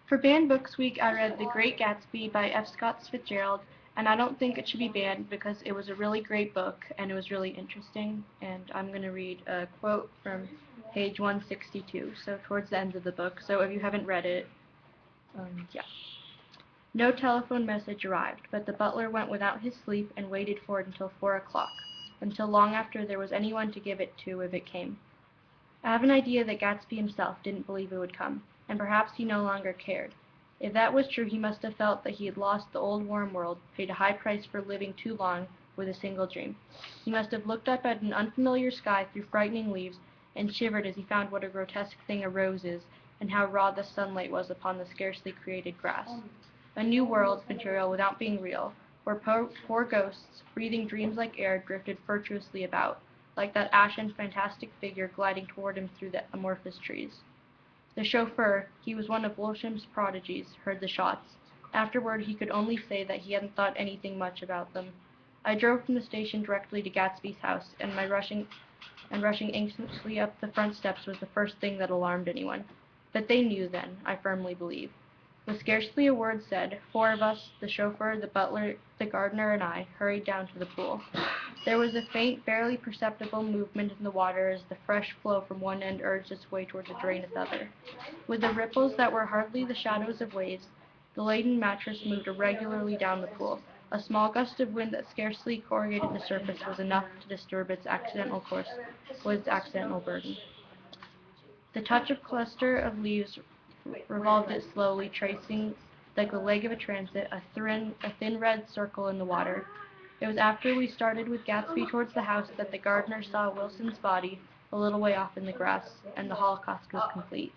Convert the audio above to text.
For Banned Books Week, I read The Great Gatsby by F. Scott Fitzgerald, and I don't think it should be banned because it was a really great book and it was really interesting. And I'm going to read a quote from page 162, so towards the end of the book. So if you haven't read it, yeah. No telephone message arrived, but the butler went without his sleep and waited for it until 4 o'clock, until long after there was anyone to give it to if it came. I have an idea that Gatsby himself didn't believe it would come, and perhaps he no longer cared. If that was true, he must have felt that he had lost the old warm world, paid a high price for living too long with a single dream. He must have looked up at an unfamiliar sky through frightening leaves, and shivered as he found what a grotesque thing a rose is, and how raw the sunlight was upon the scarcely created grass. A new world, material without being real, where poor ghosts, breathing dreams like air, drifted virtuously about, like that ashen, fantastic figure gliding toward him through the amorphous trees. The chauffeur, he was one of Walsham's prodigies, heard the shots. Afterward he could only say that he hadn't thought anything much about them. I drove from the station directly to Gatsby's house, and rushing anxiously up the front steps was the first thing that alarmed anyone. But they knew then, I firmly believe. With scarcely a word said, four of us, the chauffeur, the butler, the gardener, and I, hurried down to the pool. There was a faint, barely perceptible movement in the water as the fresh flow from one end urged its way toward the drain at the other. With the ripples that were hardly the shadows of waves, the laden mattress moved irregularly down the pool. A small gust of wind that scarcely corrugated the surface was enough to disturb its accidental course with its accidental burden. The touch of cluster of leaves revolved it slowly, tracing, like the leg of a transit, a thin red circle in the water. It was after we started with Gatsby towards the house that the gardener saw Wilson's body a little way off in the grass, and the holocaust was complete.